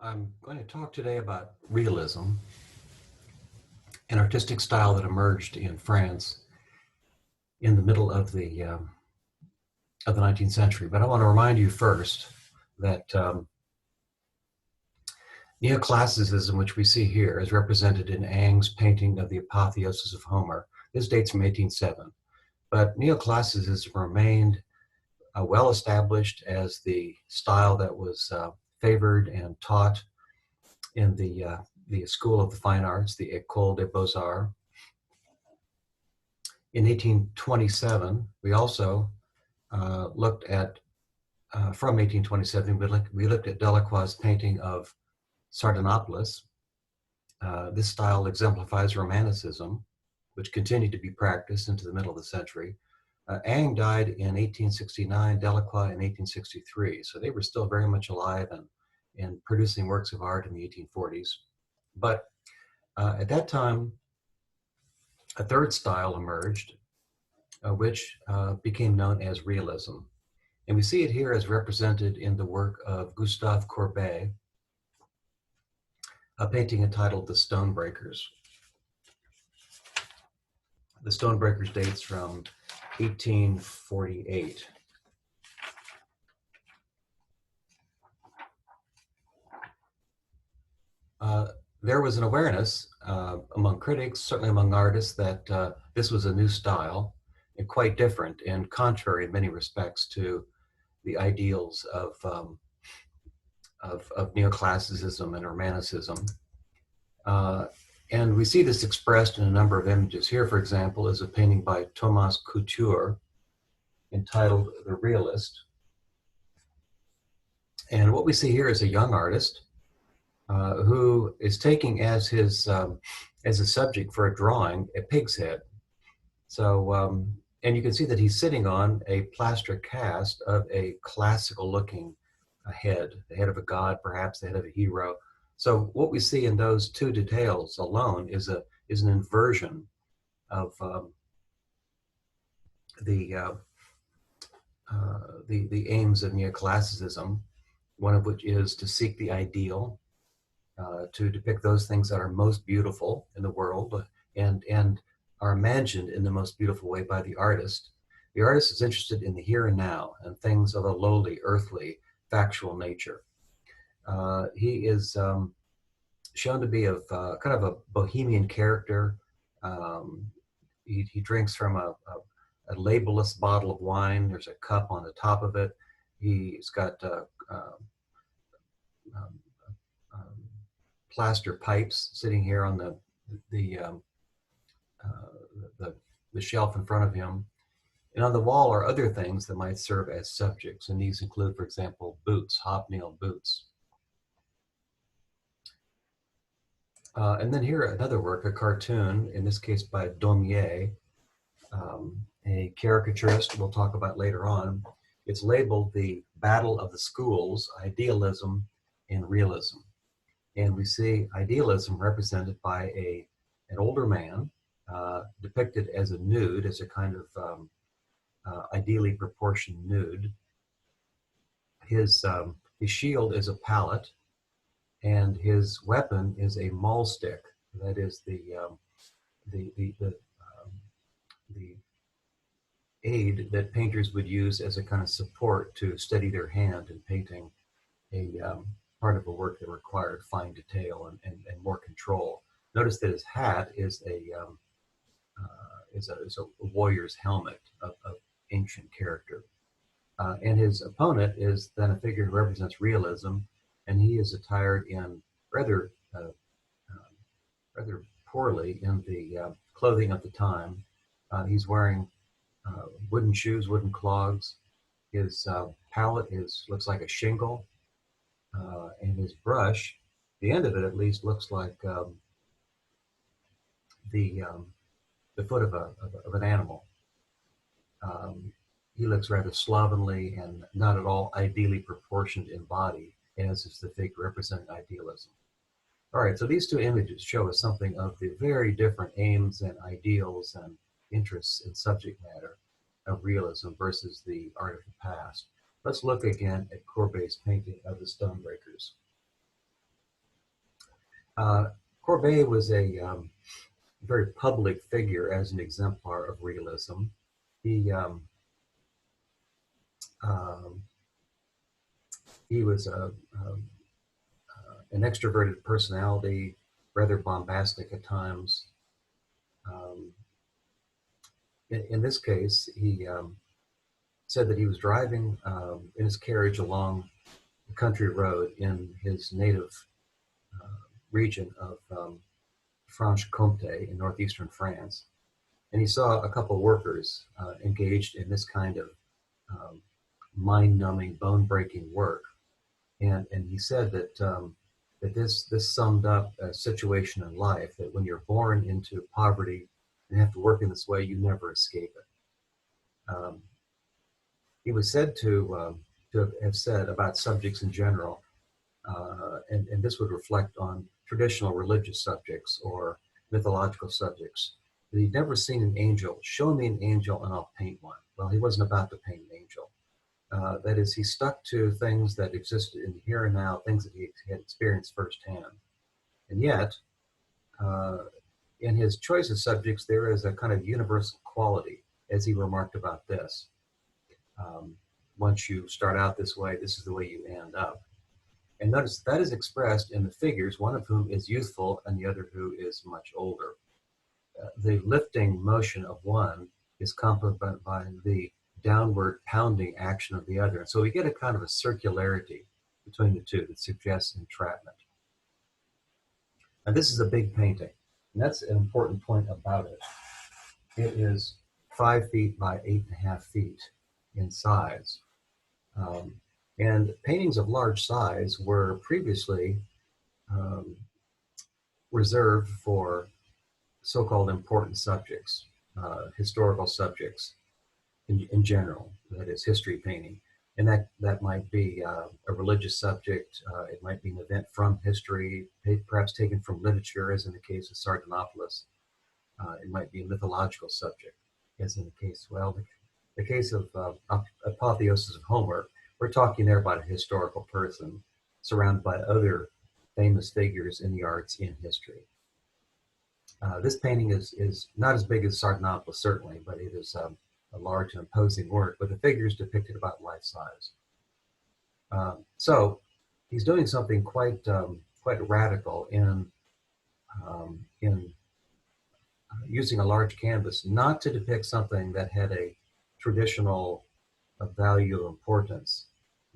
I'm going to talk today about realism, an artistic style that emerged in France in the middle of the 19th century. But I want to remind you first that neoclassicism, which we see here, is represented in Ingres' painting of the Apotheosis of Homer. This dates from 1807. But neoclassicism remained well established as the style that was favored and taught in the School of the Fine Arts, the École des Beaux-Arts. In 1827, we also looked at, from 1827, we looked at Delacroix's painting of Sardanapalus. This style exemplifies Romanticism, which continued to be practiced into the middle of the century. Ingres died in 1869, Delacroix in 1863, so they were still very much alive and producing works of art in the 1840s. But at that time, a third style emerged, which became known as realism. And we see it here as represented in the work of Gustave Courbet, a painting entitled The Stonebreakers. The Stonebreakers dates from 1848. There was an awareness among critics, certainly among artists, that this was a new style and quite different and contrary in many respects to the ideals of neoclassicism and Romanticism. And we see this expressed in a number of images. Here, for example, is a painting by Thomas Couture entitled The Realist. And what we see here is a young artist who is taking as a subject for a drawing a pig's head. So, and you can see that he's sitting on a plaster cast of a classical looking head, the head of a god, perhaps the head of a hero. So what we see in those two details alone is an inversion of the aims of neoclassicism, one of which is to seek the ideal, to depict those things that are most beautiful in the world and are imagined in the most beautiful way by the artist. The artist is interested in the here and now and things of a lowly, earthly, factual nature. He is shown to be of kind of a bohemian character. He drinks from a labelless bottle of wine. There's a cup on the top of it. He's got plaster pipes sitting here on the shelf in front of him. And on the wall are other things that might serve as subjects. And these include, for example, boots, hobnail boots. And then here, another work, a cartoon, in this case by Daumier, a caricaturist we'll talk about later on. It's labeled The Battle of the Schools, Idealism and Realism. And we see idealism represented by an older man, depicted as a nude, as a kind of ideally proportioned nude. His shield is a palette, and his weapon is a maul stick. That is the aid that painters would use as a kind of support to steady their hand in painting a part of a work that required fine detail and more control. Notice that his hat is a warrior's helmet of ancient character. And his opponent is then a figure who represents realism, and he is attired in rather poorly in the clothing of the time. He's wearing wooden shoes, wooden clogs. His palette looks like a shingle, and his brush, the end of it at least, looks like the foot of an animal. He looks rather slovenly and not at all ideally proportioned in body, as is the figure representing idealism. All right, so these two images show us something of the very different aims and ideals and interests in subject matter of realism versus the art of the past. Let's look again at Courbet's painting of the Stonebreakers. Courbet was a very public figure as an exemplar of realism. He um, he was an extroverted personality, rather bombastic at times. Um, in this case, he said that he was driving in his carriage along a country road in his native region of Franche-Comté in northeastern France. And he saw a couple of workers engaged in this kind of um, mind-numbing, bone-breaking work. And he said that that this summed up a situation in life that when you're born into poverty and have to work in this way, you never escape it. He was said to have said about subjects in general, and this would reflect on traditional religious subjects or mythological subjects, that he'd never seen an angel. Show me an angel and I'll paint one. Well, he wasn't about to paint an angel. That is, he stuck to things that existed in the here and now, things that he had experienced firsthand. And yet, uh, in his choice of subjects, there is a kind of universal quality, as he remarked about this. Um, Once you start out this way, this is the way you end up. And notice that is expressed in the figures, one of whom is youthful and the other who is much older. The lifting motion of one is complemented by the downward pounding action of the other. And so we get a kind of a circularity between the two that suggests entrapment. And this is a big painting. And that's an important point about it. It is 5 feet by 8.5 feet in size. And paintings of large size were previously um, reserved for so-called important subjects, historical subjects in general, that is history painting. And that might be a religious subject, it might be an event from history, perhaps taken from literature, as in the case of Sardanapalus. It might be a mythological subject, as in the case, well, the case of Apotheosis of Homer, we're talking there about a historical person surrounded by other famous figures in the arts in history. This painting is not as big as Sardanapalus, certainly, but it is a large and imposing work with the figures depicted about life size. So he's doing something quite radical in using a large canvas, not to depict something that had a traditional value of importance,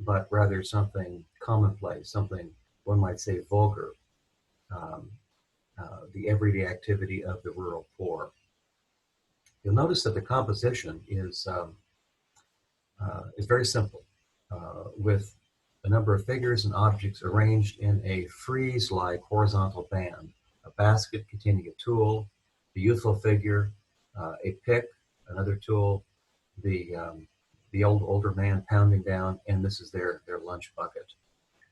but rather something commonplace, something one might say vulgar, um, the everyday activity of the rural poor. You'll notice that the composition is very simple, with a number of figures and objects arranged in a frieze-like horizontal band, a basket containing a tool, the youthful figure, a pick, another tool, the older man pounding down, and this is their lunch bucket.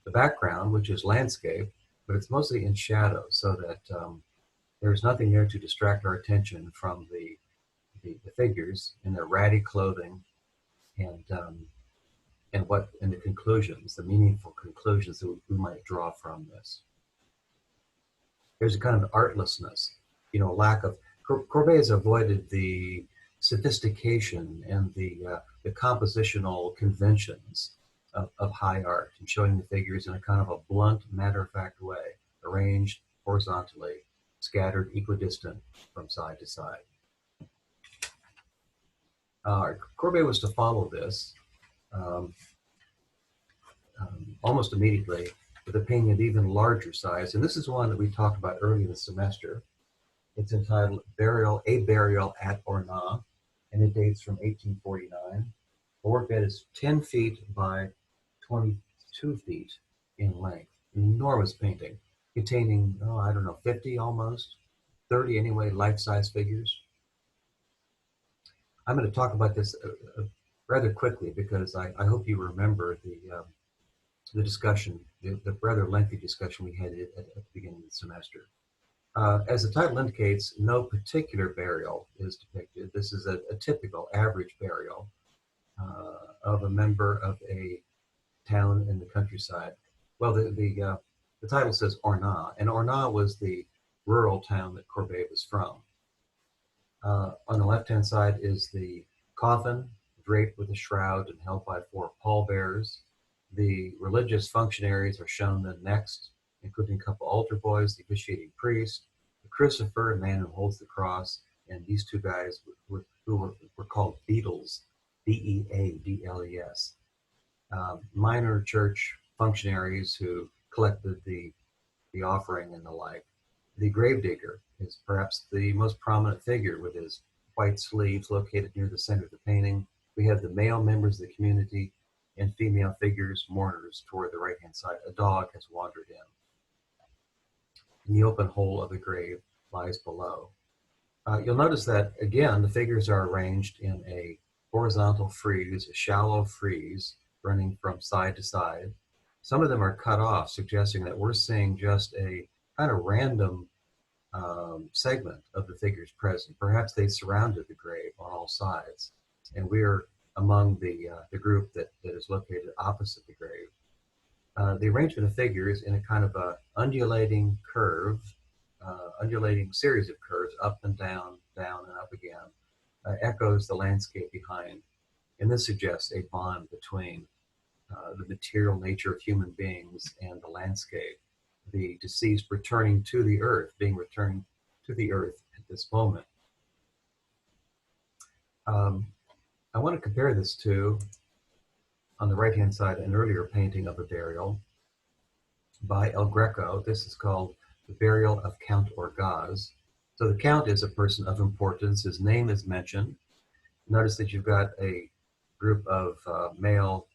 The background, which is landscape, but it's mostly in shadow, so that there's nothing there to distract our attention from the figures in their ratty clothing and the conclusions, the meaningful conclusions that we might draw from this. There's a kind of artlessness, lack of. Courbet has avoided the sophistication and the compositional conventions of high art, and showing the figures in a kind of a blunt, matter-of-fact way, arranged horizontally, scattered equidistant from side to side. Courbet was to follow this almost immediately with a painting of even larger size, and this is one that we talked about early in the semester. It's entitled A Burial at Ornans, and it dates from 1849. A work that is 10 feet by 22 feet in length, an enormous painting containing, 50 almost, 30 anyway, life-size figures. I'm going to talk about this rather quickly because I hope you remember the discussion, the rather lengthy discussion we had at the beginning of the semester. As the title indicates, no particular burial is depicted. This is a typical average burial of a member of a town in the countryside. Well, The title says Ornat, and Ornat was the rural town that Courbet was from. On the left-hand side is the coffin, draped with a shroud and held by 4 pallbearers. The religious functionaries are shown then next, including a couple altar boys, the officiating priest, the crucifer, a man who holds the cross, and these 2 guys who were called beadles, Beadles, minor church functionaries who collected the offering and the like. The gravedigger is perhaps the most prominent figure with his white sleeves located near the center of the painting. We have the male members of the community and female figures, mourners, toward the right-hand side. A dog has wandered in. And the open hole of the grave lies below. You'll notice that, again, the figures are arranged in a horizontal frieze, a shallow frieze running from side to side. Some of them are cut off, suggesting that we're seeing just a kind of random segment of the figures present. Perhaps they surrounded the grave on all sides, and we're among the group that is located opposite the grave. The arrangement of figures in a kind of a undulating curve, undulating series of curves, up and down, down and up again, echoes the landscape behind. And this suggests a bond between the material nature of human beings and the landscape, the deceased returning to the earth, being returned to the earth at this moment. I want to compare this to, on the right-hand side, an earlier painting of a burial by El Greco. This is called The Burial of Count Orgaz. So the Count is a person of importance. His name is mentioned. Notice that you've got a group of male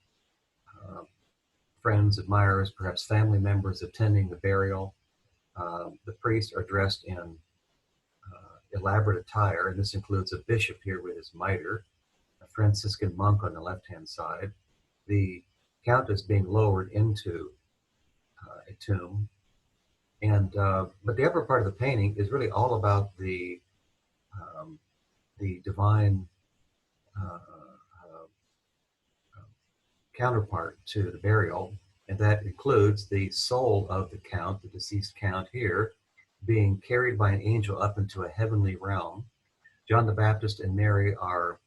friends, admirers, perhaps family members attending the burial. The priests are dressed in elaborate attire, and this includes a bishop here with his mitre, a Franciscan monk on the left-hand side. The count is being lowered into a tomb, and but the upper part of the painting is really all about the divine counterpart to the burial, and that includes the soul of the count, the deceased count here, being carried by an angel up into a heavenly realm. John the Baptist and Mary are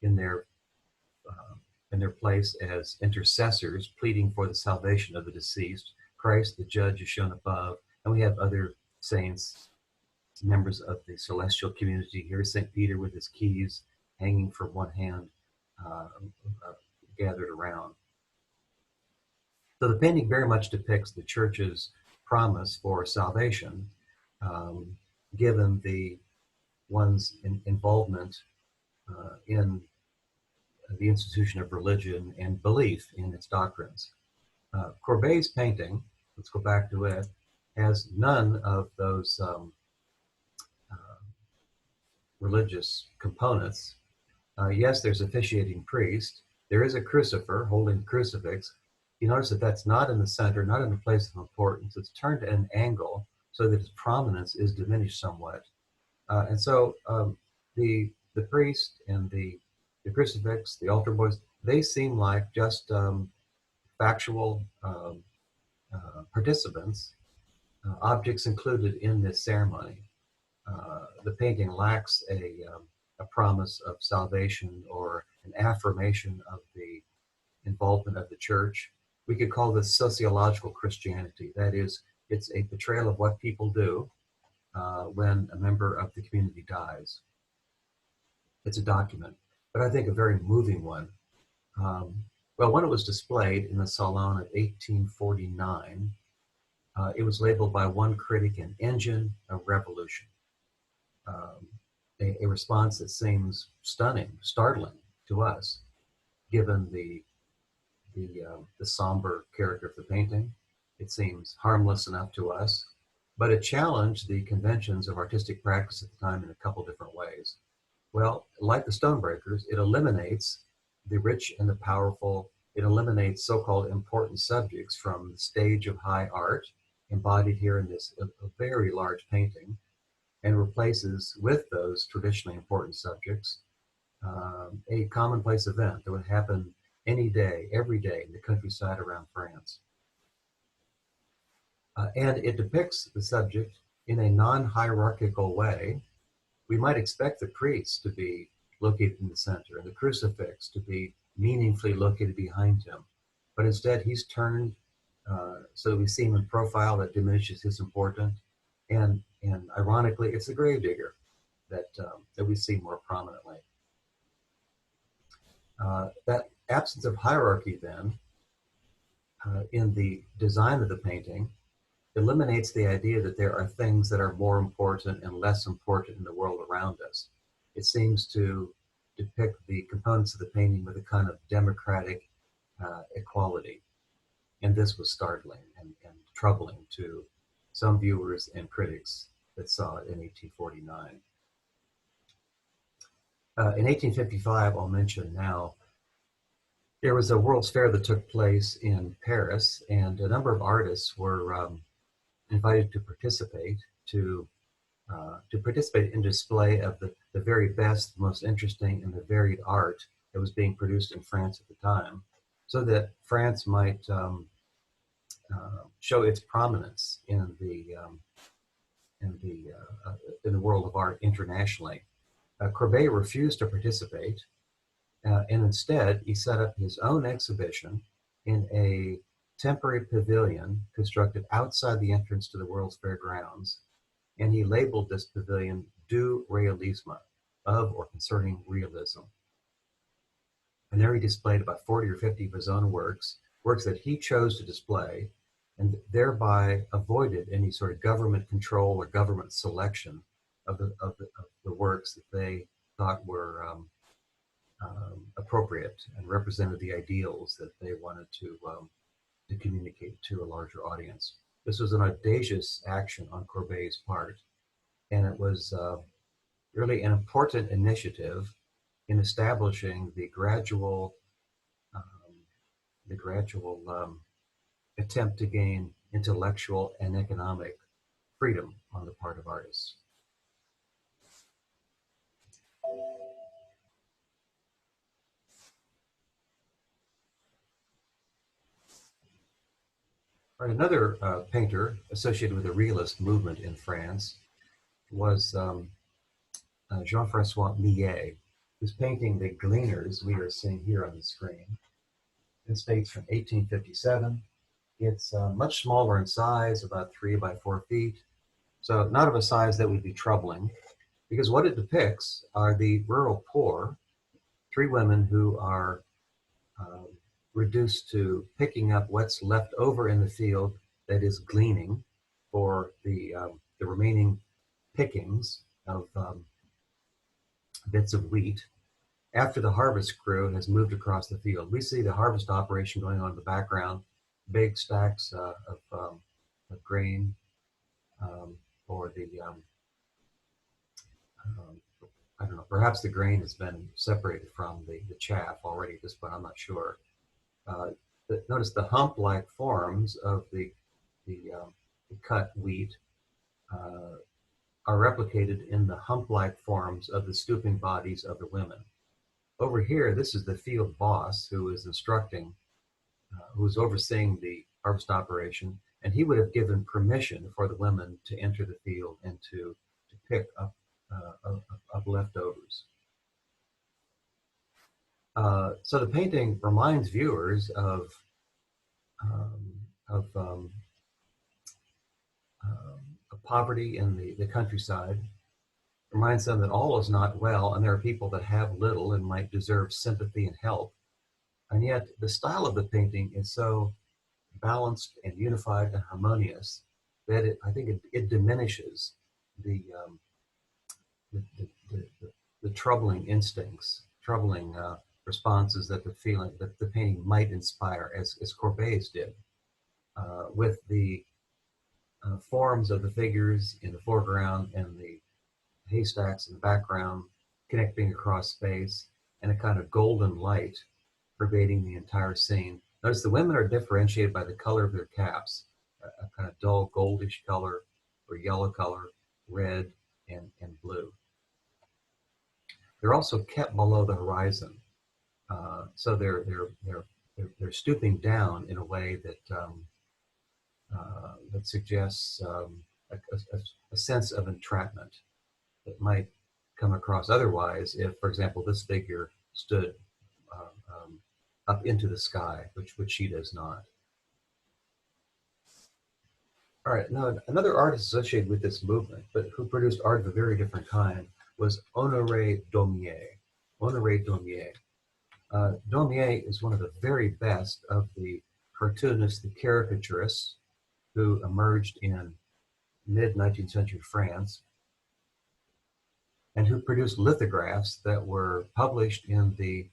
in their place as intercessors, pleading for the salvation of the deceased. Christ, the judge, is shown above, and we have other saints, members of the celestial community here. St. Peter with his keys hanging from one hand, gathered around. So the painting very much depicts the church's promise for salvation, given one's involvement in the institution of religion and belief in its doctrines. Courbet's painting, let's go back to it, has none of those religious components. Yes, there's officiating priest. There is a crucifer holding the crucifix. You notice that that's not in the center, not in a place of importance. It's turned at an angle so that its prominence is diminished somewhat. And so the priest and the crucifix, the altar boys, they seem like just factual participants, objects included in this ceremony. The painting lacks a promise of salvation or an affirmation of the involvement of the church. We could call this sociological Christianity. That is, it's a portrayal of what people do when a member of the community dies. It's a document, but I think a very moving one. Well, when it was displayed in the Salon of 1849, it was labeled by one critic an engine of revolution. A response that seems stunning, startling to us, given the somber character of the painting. It seems harmless enough to us, but it challenged the conventions of artistic practice at the time in a couple different ways. Well, like the Stonebreakers, it eliminates the rich and the powerful. It eliminates so-called important subjects from the stage of high art, embodied here in this a very large painting, and replaces with those traditionally important subjects a commonplace event that would happen any day, every day in the countryside around France. And it depicts the subject in a non-hierarchical way. We might expect the priest to be located in the center and the crucifix to be meaningfully located behind him. But instead, he's turned so that we see him in profile that diminishes his importance. And ironically, it's the gravedigger that we see more prominently. That absence of hierarchy, then, in the design of the painting, eliminates the idea that there are things that are more important and less important in the world around us. It seems to depict the components of the painting with a kind of democratic equality. And this was startling and troubling to some viewers and critics that saw it in 1849. In 1855, I'll mention now, there was a World's Fair that took place in Paris, and a number of artists were invited to participate in display of the very best, most interesting, and the varied art that was being produced in France at the time, so that France might show its prominence in the world of art internationally. Courbet refused to participate, and instead he set up his own exhibition in a temporary pavilion constructed outside the entrance to the World's Fair grounds, and he labeled this pavilion Du Realisme, of or concerning realism. And there he displayed about 40 or 50 of his own works that he chose to display, and thereby avoided any sort of government control or government selection of the works that they thought were appropriate and represented the ideals that they wanted to communicate to a larger audience. This was an audacious action on Courbet's part, and it was really an important initiative in establishing the gradual attempt to gain intellectual and economic freedom on the part of artists. Right, another painter associated with the realist movement in France was Jean-Francois Millet, whose painting The Gleaners we are seeing here on the screen. This dates from 1857. It's much smaller in size, about 3 by 4 feet, so not of a size that would be troubling, because what it depicts are the rural poor, 3 women who are reduced to picking up what's left over in the field, that is gleaning, for the remaining pickings of bits of wheat after the harvest crew has moved across the field. We see the harvest operation going on in the background, big stacks of grain, or I don't know, perhaps the grain has been separated from the chaff already at this point, I'm not sure. Notice the hump-like forms of the cut wheat are replicated in the hump-like forms of the stooping bodies of the women. Over here, this is the field boss who is instructing, who is overseeing the harvest operation, and he would have given permission for the women to enter the field and to pick up leftovers. So the painting reminds viewers of poverty in the countryside, reminds them that all is not well, and there are people that have little and might deserve sympathy and help. And yet the style of the painting is so balanced and unified and harmonious that I think it diminishes the troubling instincts, troubling responses that the painting might inspire, as Courbet's did, with the forms of the figures in the foreground and the haystacks in the background connecting across space, and a kind of golden light pervading the entire scene. Notice the women are differentiated by the color of their caps, a kind of dull goldish color or yellow color, red and blue. They're also kept below the horizon, so they're stooping down in a way that that suggests a sense of entrapment that might come across otherwise if, for example, this figure stood up into the sky, which she does not. All right, now another artist associated with this movement, but who produced art of a very different kind, was Honoré Daumier. Honoré Daumier. Daumier is one of the very best of the cartoonists, the caricaturists, who emerged in mid-19th century France, and who produced lithographs that were published in the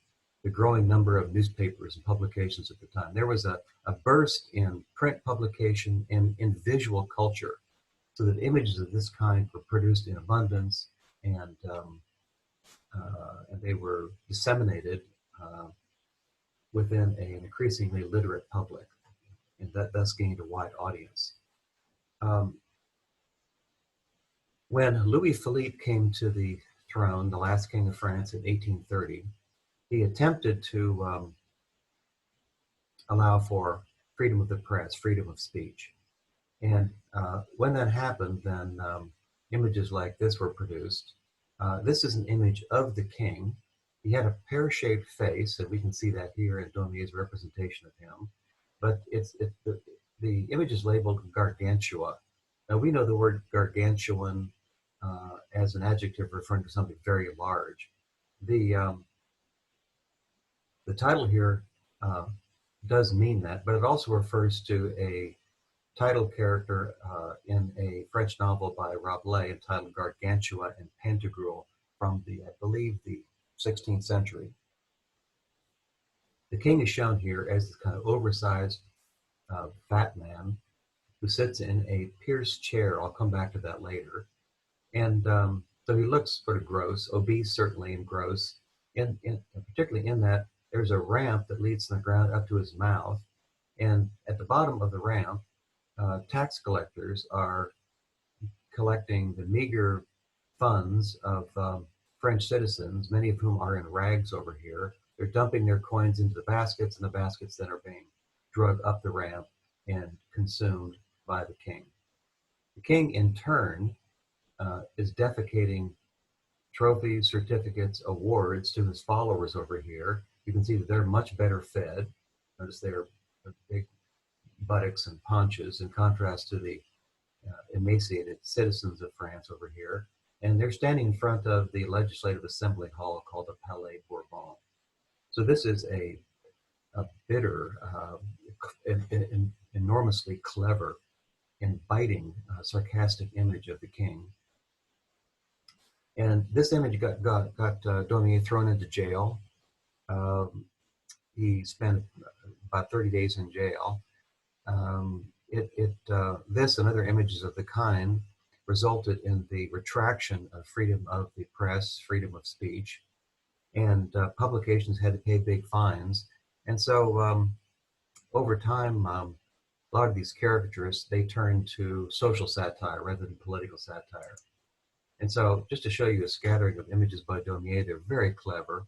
growing number of newspapers and publications at the time. There was a burst in print publication and in visual culture, so that images of this kind were produced in abundance, and they were disseminated within an increasingly literate public, and that thus gained a wide audience. When Louis Philippe came to the throne, the last king of France, in 1830, he attempted to allow for freedom of the press, freedom of speech. And when that happened, then images like this were produced. This is an image of the king. He had a pear-shaped face, and we can see that here in Daumier's representation of him. But the image is labeled gargantua. Now we know the word gargantuan as an adjective referring to something very large. The title here does mean that, but it also refers to a title character in a French novel by Rabelais entitled Gargantua and Pantagruel from I believe, the 16th century. The king is shown here as this kind of oversized fat man who sits in a pierced chair. I'll come back to that later. And so he looks sort of gross, obese certainly, and gross, particularly in that there's a ramp that leads from the ground up to his mouth. And at the bottom of the ramp, tax collectors are collecting the meager funds of French citizens, many of whom are in rags over here. They're dumping their coins into the baskets, and the baskets then are being dragged up the ramp and consumed by the king. The king, in turn, is defecating trophies, certificates, awards to his followers over here. You can see that they're much better fed. Notice their big buttocks and paunches in contrast to the emaciated citizens of France over here. And they're standing in front of the Legislative Assembly Hall called the Palais Bourbon. So this is a bitter, enormously clever and biting, sarcastic image of the king. And this image got Daumier thrown into jail. He spent about 30 days in jail. This and other images of the kind resulted in the retraction of freedom of the press, freedom of speech, and publications had to pay big fines. And so over time, a lot of these caricaturists, they turned to social satire rather than political satire. And so just to show you a scattering of images by Daumier, they're very clever.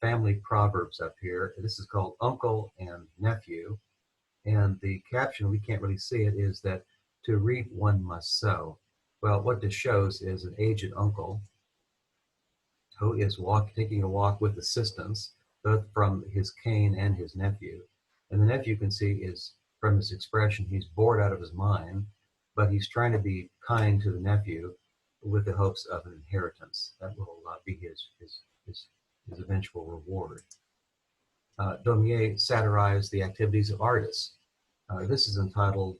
Family proverbs up here. This is called Uncle and Nephew. And the caption, we can't really see it, is that to reap one must sow. Well, what this shows is an aged uncle who is taking a walk with assistance, both from his cane and his nephew. And the nephew, you can see, is, from his expression, he's bored out of his mind, but he's trying to be kind to the nephew with the hopes of an inheritance. That will be his eventual reward. Daumier satirized the activities of artists. This is entitled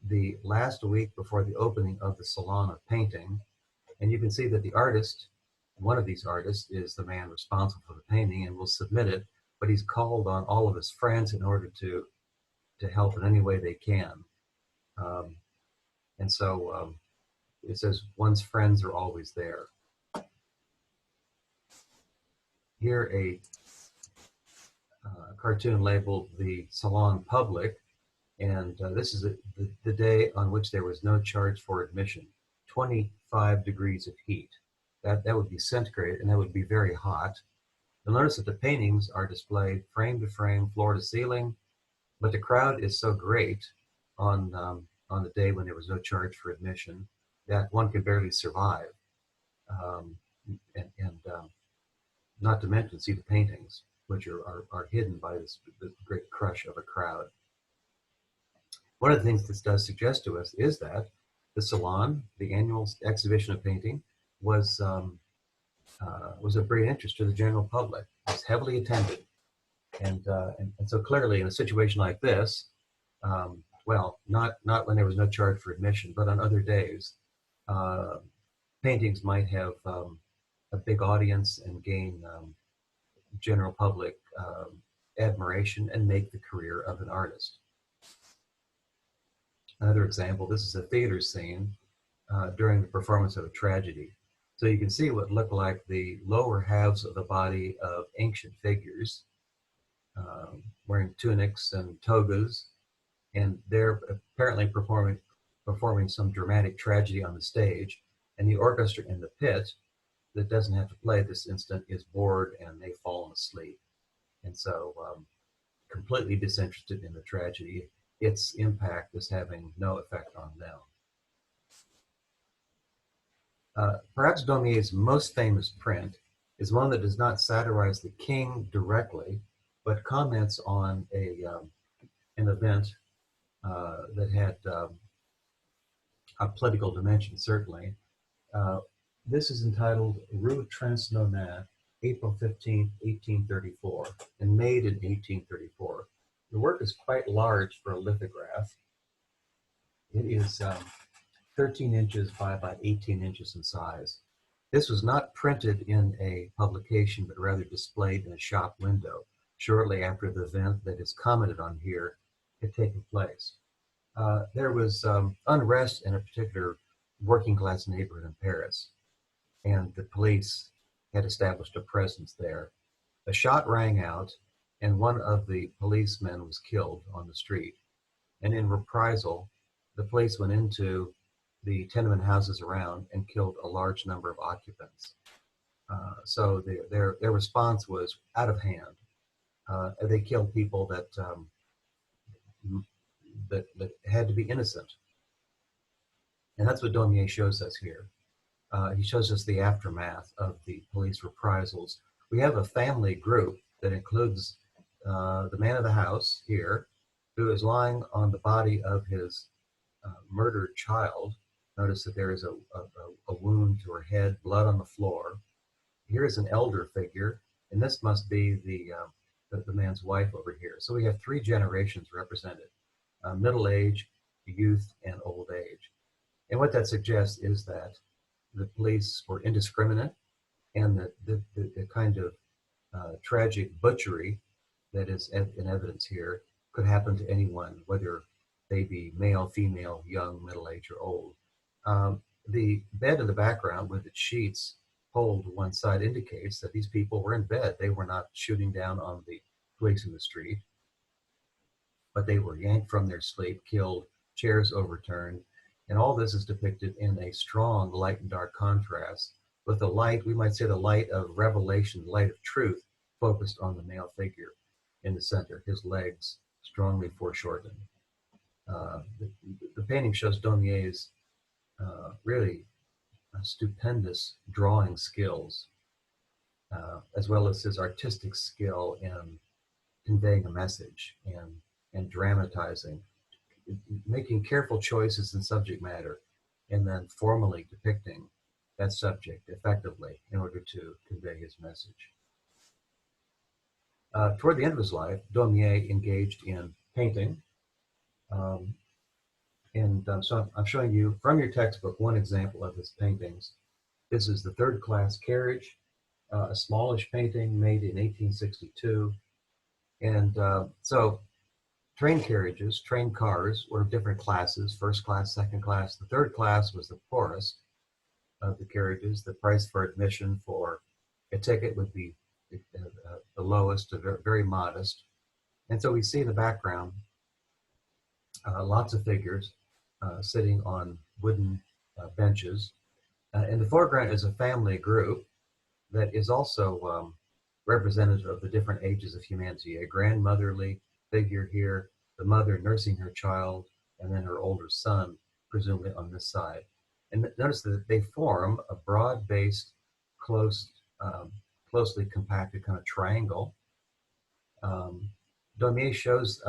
The Last Week Before the Opening of the Salon of Painting. And you can see that the artist, one of these artists, is the man responsible for the painting and will submit it, but he's called on all of his friends in order to help in any way they can. And so it says, one's friends are always there. Here, a cartoon labeled The Salon Public, and this is the day on which there was no charge for admission. 25 degrees of heat. That would be centigrade, and that would be very hot. You'll notice that the paintings are displayed frame to frame, floor to ceiling, but the crowd is so great on the day when there was no charge for admission, that one could barely survive, um, and not to mention see the paintings, which are hidden by this great crush of a crowd. One of the things this does suggest to us is that the Salon, the annual exhibition of painting, was was of great interest to the general public. It was heavily attended, and so clearly in a situation like this, well, not when there was no charge for admission, but on other days, uh, paintings might have a big audience and gain general public admiration and make the career of an artist. Another example, this is a theater scene during the performance of a tragedy. So you can see what look like the lower halves of the body of ancient figures wearing tunics and togas, and they're apparently performing some dramatic tragedy on the stage. And the orchestra in the pit that doesn't have to play at this instant is bored and they've fallen asleep. And so completely disinterested in the tragedy, its impact is having no effect on them. Perhaps Daumier's most famous print is one that does not satirize the king directly, but comments on an event that had a political dimension, certainly. This is entitled Rue Transnonain, April 15, 1834, and made in 1834. The work is quite large for a lithograph. It is 13 inches by about 18 inches in size. This was not printed in a publication, but rather displayed in a shop window shortly after the event that is commented on here had taken place. There was unrest in a particular working class neighborhood in Paris, and the police had established a presence there. A shot rang out, and one of the policemen was killed on the street. And in reprisal, the police went into the tenement houses around and killed a large number of occupants. So their response was out of hand. They killed people that had to be innocent, and that's what Daumier shows us here. He shows us the aftermath of the police reprisals. We have a family group that includes the man of the house here, who is lying on the body of his murdered child. Notice that there is a wound to her head, blood on the floor. Here is an elder figure, and this must be the man's wife over here. So we have three generations represented: middle age, youth, and old age. And what that suggests is that the police were indiscriminate, and that the kind of tragic butchery that is in evidence here could happen to anyone, whether they be male, female, young, middle-aged, or old. The bed in the background with its sheets pulled to one side indicates that these people were in bed. They were not shooting down on the police in the street, but they were yanked from their sleep, killed, chairs overturned, and all this is depicted in a strong light and dark contrast with the light, we might say the light of revelation, the light of truth, focused on the male figure in the center, his legs strongly foreshortened. The painting shows Daumier's really stupendous drawing skills, as well as his artistic skill in conveying a message and dramatizing, making careful choices in subject matter, and then formally depicting that subject effectively in order to convey his message. Toward the end of his life, Daumier engaged in painting. So I'm showing you from your textbook one example of his paintings. This is the third class carriage, a smallish painting made in 1862. And so train carriages, train cars were of different classes: first class, second class. The third class was the poorest of the carriages. The price for admission for a ticket would be the lowest, very modest. And so we see in the background lots of figures sitting on wooden benches. In the foreground is a family group that is also representative of the different ages of humanity. A grandmotherly figure here, the mother nursing her child, and then her older son, presumably on this side. And notice that they form a broad-based, close, um, closely compacted kind of triangle. Um, Daumier shows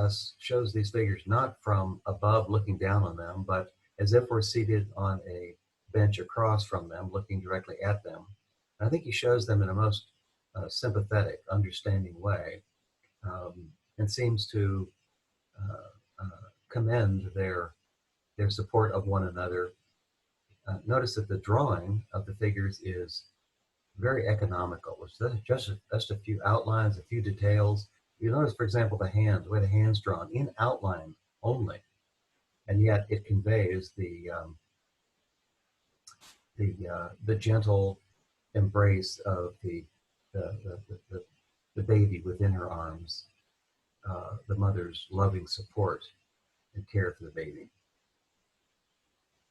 these figures not from above looking down on them, but as if we're seated on a bench across from them, looking directly at them. And I think he shows them in a most sympathetic, understanding way, and seems to commend their support of one another. Notice that the drawing of the figures is very economical. It's just a few outlines, a few details. You notice, for example, the way the hand's drawn in outline only, and yet it conveys the gentle embrace of the, the, the baby within her arms, the mother's loving support and care for the baby.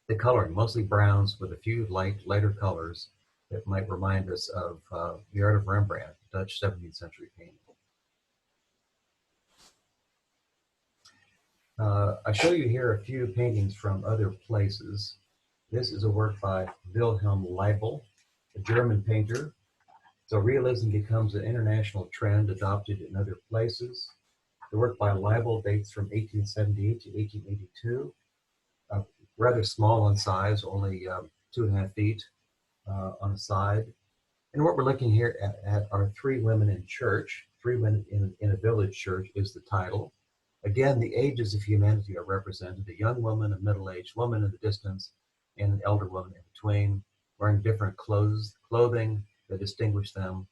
The coloring, mostly browns with a few lighter colors that might remind us of the art of Rembrandt, Dutch 17th century painting. I show you here a few paintings from other places. This is a work by Wilhelm Leibl, a German painter. So realism becomes an international trend adopted in other places. The work by Leibl dates from 1878 to 1882, rather small in size, only 2.5 feet on a side. And what we're looking here at are three women in church. Three women in a village church is the title. Again, the ages of humanity are represented: a young woman, a middle-aged woman in the distance, and an elder woman in between, wearing different clothing that distinguish them,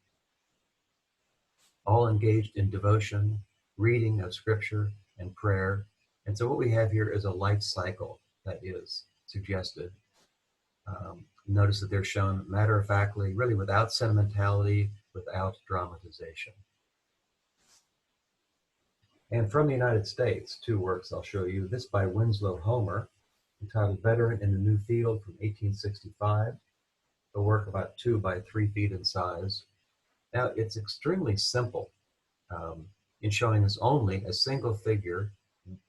all engaged in devotion, reading of scripture, and prayer. And so what we have here is a life cycle that is suggested. Notice that they're shown matter-of-factly, really without sentimentality, without dramatization. And from the United States, two works I'll show you. This by Winslow Homer, entitled Veteran in a New Field from 1865, a work about 2 by 3 feet in size. Now, it's extremely simple in showing us only a single figure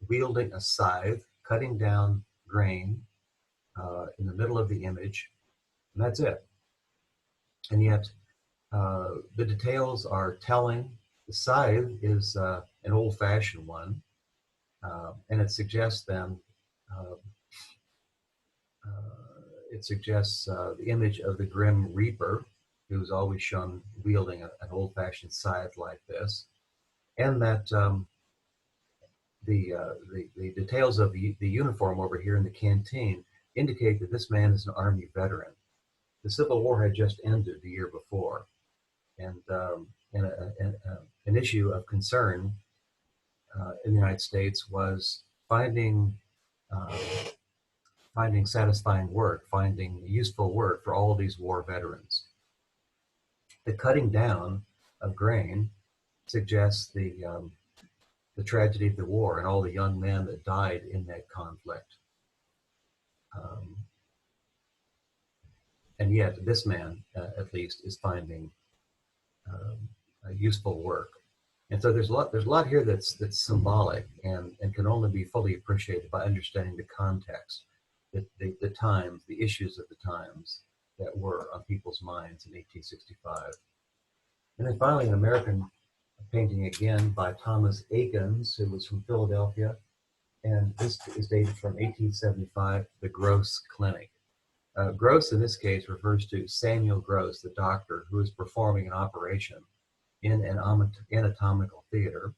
wielding a scythe, cutting down grain in the middle of the image, and that's it. And yet, the details are telling. The scythe is an old-fashioned one, and it suggests then the image of the grim reaper, who's always shown wielding an old-fashioned scythe like this, and that the details of the uniform over here in the canteen indicate that this man is an Army veteran. The Civil War had just ended the year before, and an issue of concern in the United States was finding satisfying work, finding useful work for all of these war veterans. The cutting down of grain suggests the tragedy of the war and all the young men that died in that conflict. And yet, this man, at least, is finding useful work. And so there's a lot here that's symbolic and can only be fully appreciated by understanding the context, the times, the issues of the times that were on people's minds in 1865. And then finally, an American painting again by Thomas Akins, who was from Philadelphia. And this is dated from 1875, The Gross Clinic. Gross, in this case, refers to Samuel Gross, the doctor, who is performing an operation in an anatomical theater.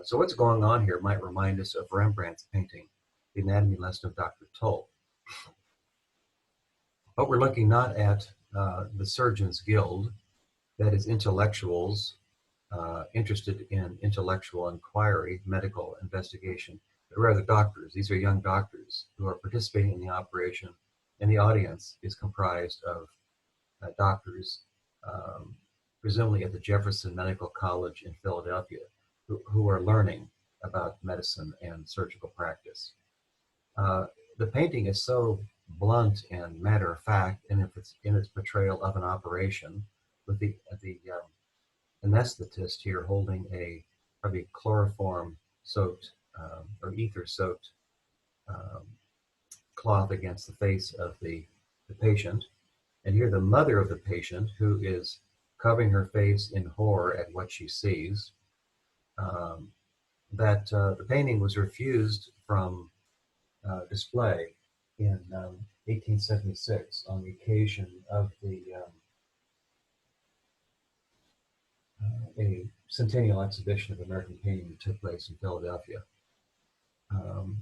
So what's going on here might remind us of Rembrandt's painting, The Anatomy Lesson of Dr. Tull. But we're looking not at the Surgeons Guild, that is intellectuals interested in intellectual inquiry, medical investigation, but rather doctors. These are young doctors who are participating in the operation, and the audience is comprised of doctors, presumably at the Jefferson Medical College in Philadelphia, who are learning about medicine and surgical practice. The painting is so blunt and matter of fact in its portrayal of an operation, with the anesthetist here holding a probably chloroform soaked or ether soaked um, cloth against the face of the patient. And here the mother of the patient, who is covering her face in horror at what she sees, um, that the painting was refused from display in 1876 on the occasion of a centennial exhibition of American painting that took place in Philadelphia. Um,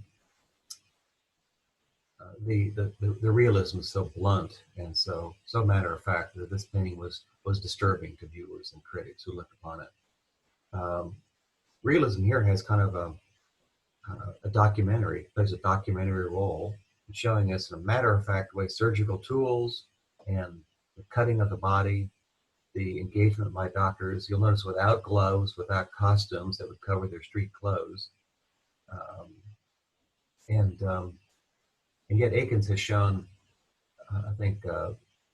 the realism is so blunt and so matter of fact that this painting was disturbing to viewers and critics who looked upon it. Um, Realism here has kind of a documentary, plays a documentary role in showing us in a matter of fact way surgical tools and the cutting of the body, the engagement by doctors. You'll notice without gloves, without costumes that would cover their street clothes. Um, and and yet Akins has shown, I think,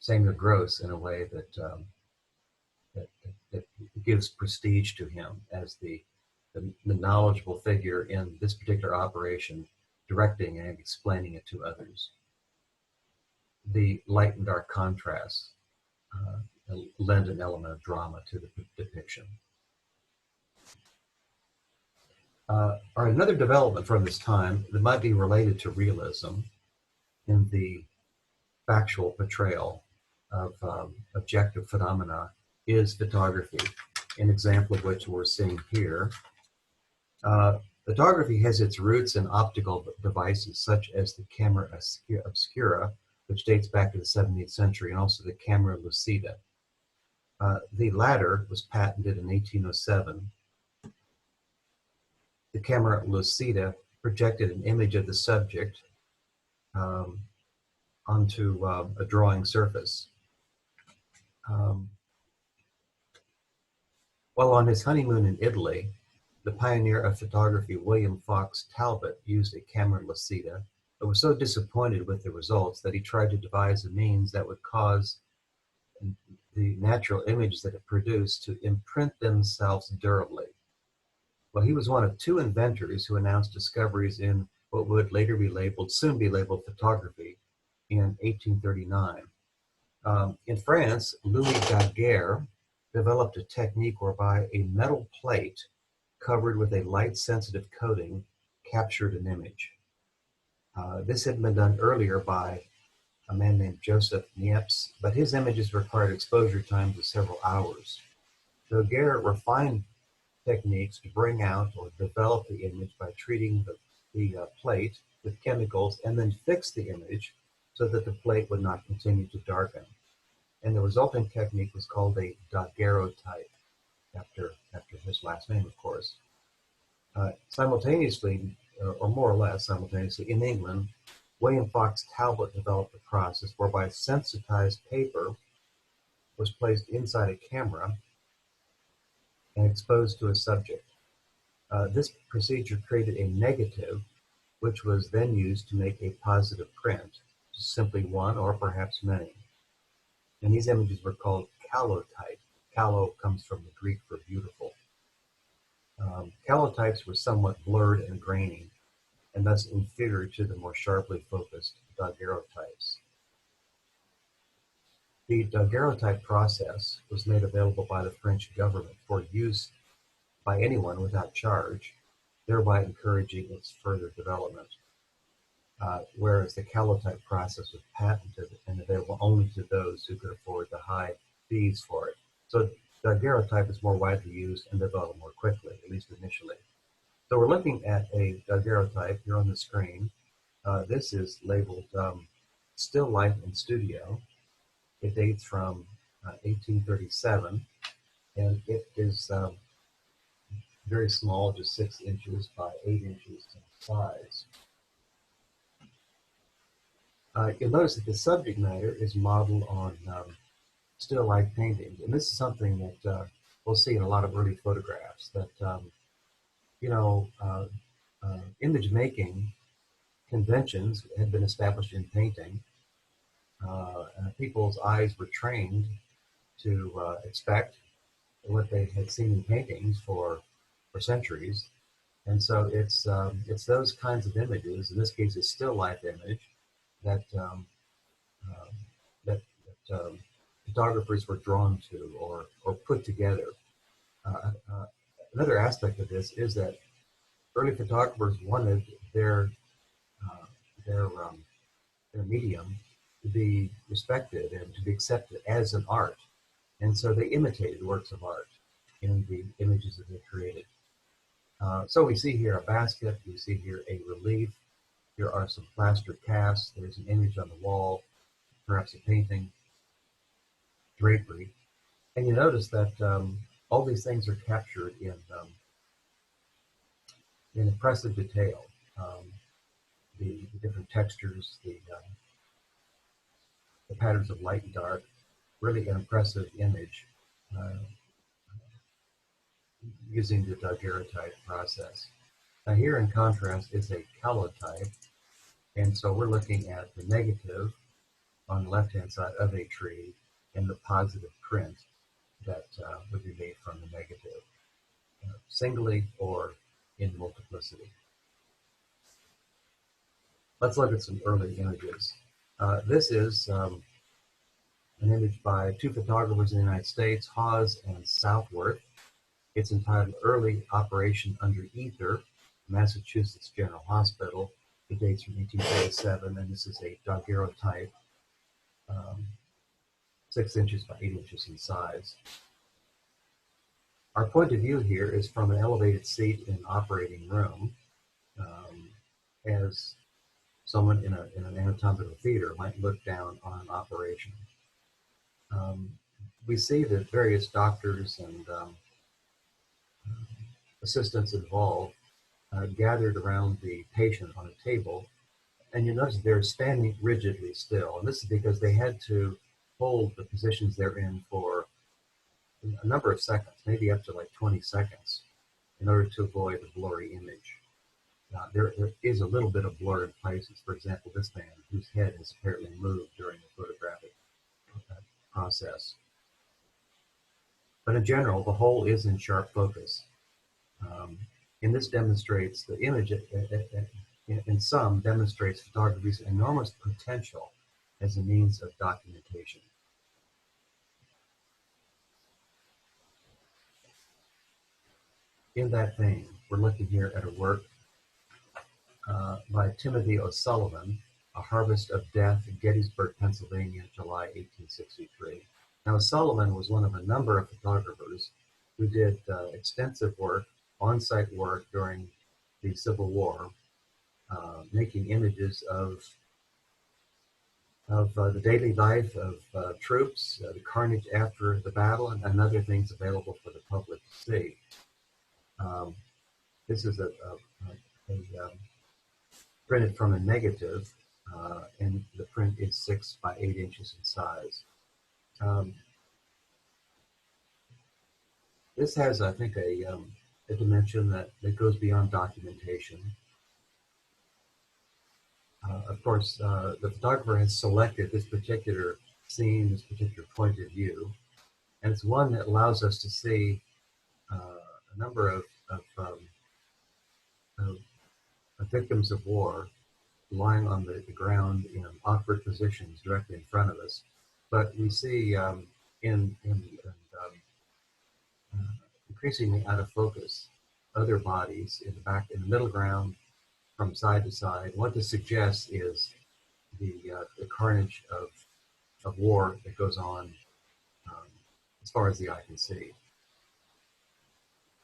Samuel Gross in a way that gives prestige to him as the knowledgeable figure in this particular operation, directing and explaining it to others. The light and dark contrasts lend an element of drama to the depiction. Or another development from this time that might be related to realism in the factual portrayal of objective phenomena is photography, an example of which we're seeing here. Photography has its roots in optical devices such as the camera obscura, which dates back to the 17th century, and also the camera lucida. The latter was patented in 1807. The camera lucida projected an image of the subject onto a drawing surface. While on his honeymoon in Italy, the pioneer of photography, William Fox Talbot, used a camera lucida, but was so disappointed with the results that he tried to devise a means that would cause the natural images that it produced to imprint themselves durably. Well, he was one of two inventors who announced discoveries in what would later be labeled, soon be labeled photography in 1839. In France, Louis Daguerre developed a technique whereby a metal plate covered with a light-sensitive coating captured an image. This had been done earlier by a man named Joseph Niepce, but his images required exposure times of several hours. Daguerre refined techniques to bring out or develop the image by treating the plate with chemicals and then fix the image so that the plate would not continue to darken. And the resulting technique was called a daguerreotype, after his last name, of course. Simultaneously, or more or less simultaneously, in England, William Fox Talbot developed a process whereby sensitized paper was placed inside a camera and exposed to a subject. This procedure created a negative, which was then used to make a positive print, simply one or perhaps many. And these images were called calotype. Calo comes from the Greek for beautiful. Calotypes were somewhat blurred and grainy, and thus inferior to the more sharply focused daguerreotypes. The daguerreotype process was made available by the French government for use by anyone without charge, thereby encouraging its further development. Whereas the calotype process was patented and available only to those who could afford the high fees for it. So daguerreotype is more widely used and developed more quickly, at least initially. So we're looking at a daguerreotype here on the screen. This is labeled Still Life in Studio. It dates from 1837, and it is very small, just 6 inches by 8 inches in size. You'll notice that the subject matter is modeled on still life paintings, and this is something that we'll see in a lot of early photographs, that image making conventions had been established in painting. People's eyes were trained to expect what they had seen in paintings for centuries, And so it's those kinds of images, in this case a still life image, that um, that photographers were drawn to or put together. Uh, uh, Another aspect of this is that early photographers wanted their uh, their um, their medium to be respected and to be accepted as an art, and so they imitated works of art in the images that they created. So we see here a basket, we see here a relief, here are some plaster casts, there's an image on the wall, perhaps a painting, drapery, and you notice that all these things are captured in impressive detail. Um, the different textures, the patterns of light and dark, really an impressive image uh, using the daguerreotype process. Now here in contrast is a calotype, and so we're looking at the negative on the left-hand side of a tree and the positive print that would be made from the negative, singly or in multiplicity. Let's look at some early images. This is an image by two photographers in the United States, Hawes and Southworth. It's entitled Early Operation Under Ether, Massachusetts General Hospital. The date's from 1847, and this is a daguerreotype, um, 6 inches by 8 inches in size. Our point of view here is from an elevated seat in an operating room, as someone in an anatomical theater might look down on an operation. We see that various doctors and assistants involved gathered around the patient on a table, and you notice they're standing rigidly still. And this is because they had to hold the positions they're in for a number of seconds, maybe up to like 20 seconds, in order to avoid a blurry image. There is a little bit of blur in places. For example, this man whose head has apparently moved during the photographic process. But in general, the whole is in sharp focus. Um, and this demonstrates the image, in some, demonstrates photography's enormous potential as a means of documentation. In that vein, we're looking here at a work by Timothy O'Sullivan, A Harvest of Death in Gettysburg, Pennsylvania, July 1863. Now, O'Sullivan was one of a number of photographers who did extensive work, on-site work during the Civil War, making images of the daily life of troops, the carnage after the battle, and other things available for the public to see. This is a printed from a negative, and the print is 6 by 8 inches in size. This has, I think, a dimension that goes beyond documentation. Of course, the photographer has selected this particular scene, this particular point of view, and it's one that allows us to see a number of victims of war lying on the ground in awkward positions directly in front of us. But we see increasingly out of focus other bodies in the back, in the middle ground, from side to side. What this suggests is the carnage of war that goes on as far as the eye can see.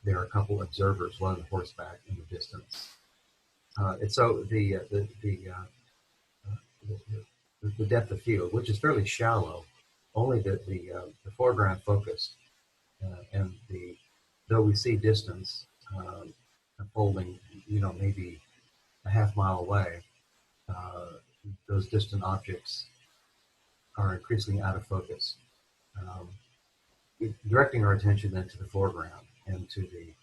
There are a couple observers, one on horseback in the distance. And so the depth of field, which is fairly shallow, only the foreground focused, and though we see distance unfolding, maybe a half mile away, those distant objects are increasingly out of focus, directing our attention then to the foreground and to the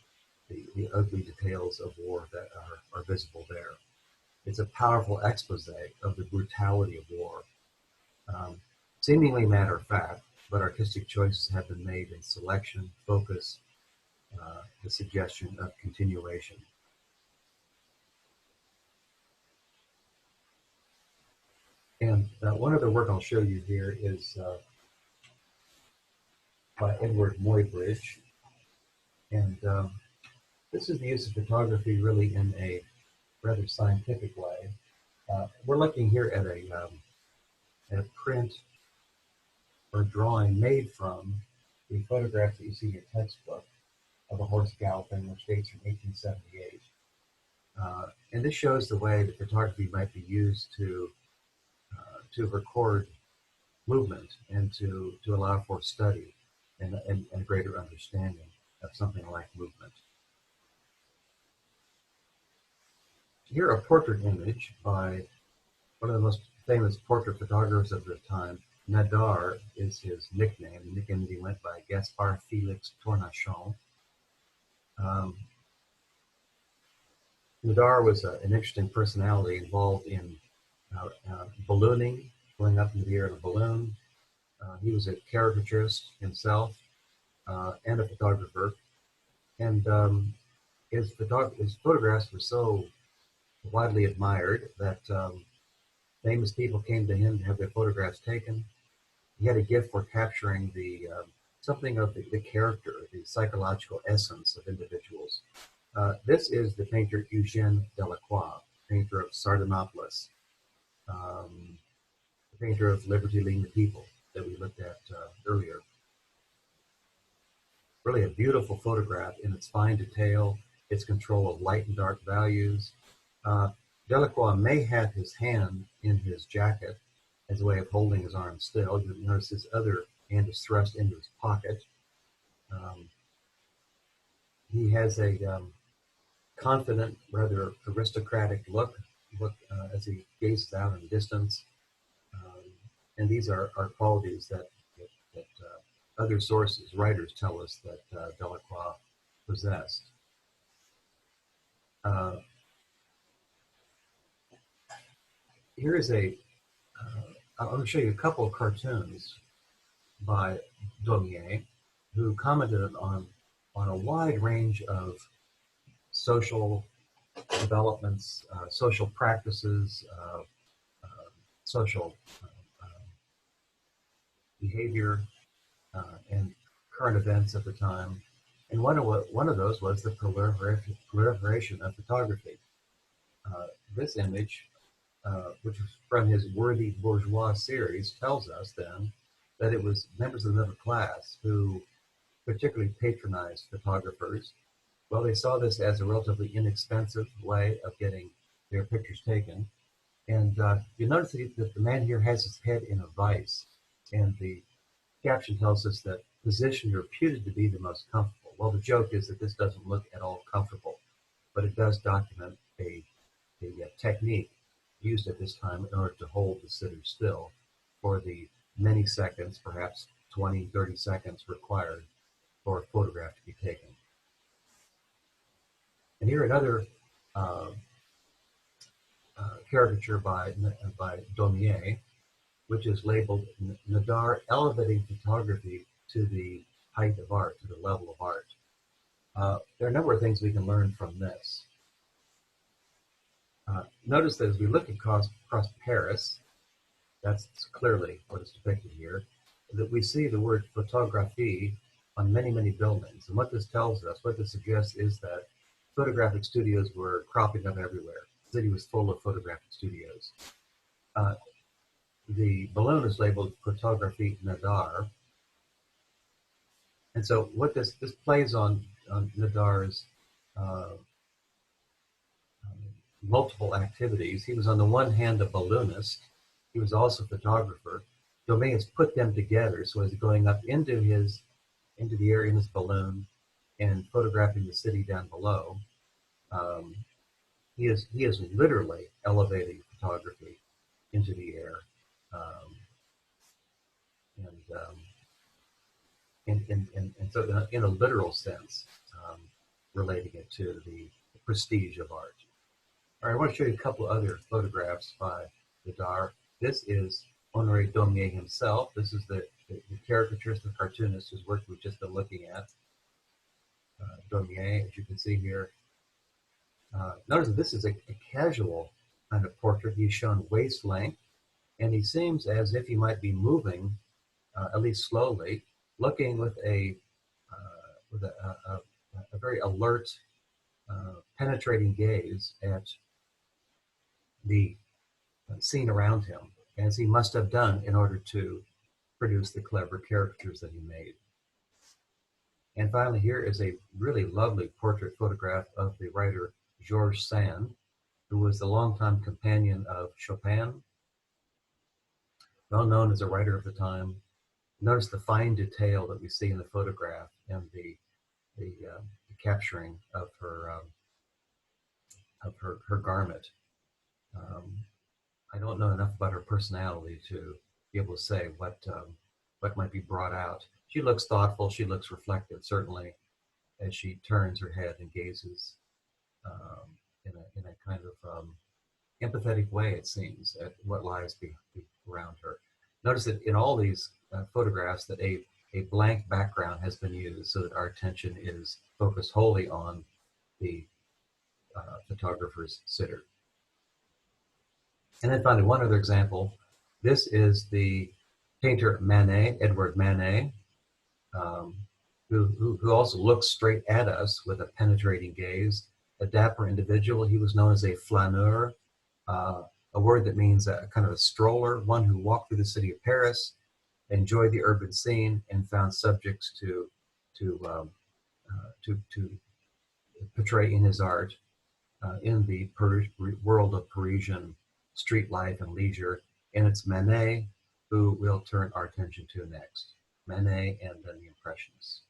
ugly details of war that are visible there. It's a powerful expose of the brutality of war. Seemingly matter of fact, but artistic choices have been made in selection, focus, the suggestion of continuation. And one other work I'll show you here is by Edward Muybridge. And this is the use of photography really in a rather scientific way. We're looking here at a print or drawing made from the photograph that you see in your textbook of a horse galloping, which dates from 1878. And this shows the way that photography might be used to record movement and to allow for study and greater understanding of something like movement. Here, a portrait image by one of the most famous portrait photographers of the time. Nadar is his nickname. The nickname he went by, Gaspard Félix Tournachon. Nadar was an interesting personality involved in ballooning, going up into the air in a balloon. He was a caricaturist himself and a photographer. And his photographs were so widely admired that famous people came to him to have their photographs taken. He had a gift for capturing something of the character, the psychological essence of individuals. This is the painter Eugène Delacroix, painter of Sardanapalus, the painter of Liberty Leading the People that we looked at earlier. Really a beautiful photograph in its fine detail, its control of light and dark values. Delacroix may have his hand in his jacket as a way of holding his arm still. You notice his other hand is thrust into his pocket. He has a confident, rather aristocratic look as he gazes out in the distance. And these are qualities that other sources, writers, tell us that Delacroix possessed. Here is I'm going to show you a couple of cartoons by Daumier, who commented on a wide range of social developments, social practices, social behavior, and current events at the time. And one of those was the proliferation of photography. This image, which was from his Worthy Bourgeois series, tells us then that it was members of the middle class who particularly patronized photographers. Well, they saw this as a relatively inexpensive way of getting their pictures taken. And you notice that the man here has his head in a vise, and the caption tells us that position reputed to be the most comfortable. Well, the joke is that this doesn't look at all comfortable, but it does document a technique used at this time in order to hold the sitter still for the many seconds, perhaps 20, 30 seconds required for a photograph to be taken. And here another caricature by Daumier, which is labeled Nadar Elevating Photography to the Height of Art, to the Level of Art. There are a number of things we can learn from this. Notice that as we look across Paris, that's clearly what is depicted here, that we see the word photographie on many, many buildings. And what this tells us, what this suggests, is that photographic studios were cropping up everywhere. The city was full of photographic studios. The balloon is labeled Photographie Nadar. And so what this plays on Nadar's multiple activities. He was on the one hand a balloonist. He was also a photographer. Daumier has put them together. So as he's going up into the air in his balloon and photographing the city down below, he is literally elevating photography into the air, and so in a literal sense, relating it to the prestige of art. All right, I want to show you a couple other photographs by Nadar. This is Honoré Daumier himself. This is the caricaturist, the cartoonist whose work we've just been looking at. Daumier, as you can see here. Notice that this is a casual kind of portrait. He's shown waist length, And he seems as if he might be moving, at least slowly, looking with a very alert, penetrating gaze at the scene around him, as he must have done in order to produce the clever caricatures that he made. And finally, here is a really lovely portrait photograph of the writer Georges Sand, who was the longtime companion of Chopin, well known as a writer of the time. Notice the fine detail that we see in the photograph and the capturing of her garment. Um, I don't know enough about her personality to be able to say what might be brought out. She looks thoughtful. She looks reflective, certainly, as she turns her head and gazes in a kind of empathetic way, it seems, at what lies around her. Notice that in all these photographs that a blank background has been used so that our attention is focused wholly on the photographer's sitter. And then finally, one other example. This is the painter Manet, Edward Manet, um, who also looks straight at us with a penetrating gaze, a dapper individual. He was known as a flaneur, a word that means a kind of a stroller, one who walked through the city of Paris, enjoyed the urban scene, and found subjects to to portray in his art in the world of Parisian street life and leisure. And it's Manet who we'll turn our attention to next. Manet and then the Impressionists.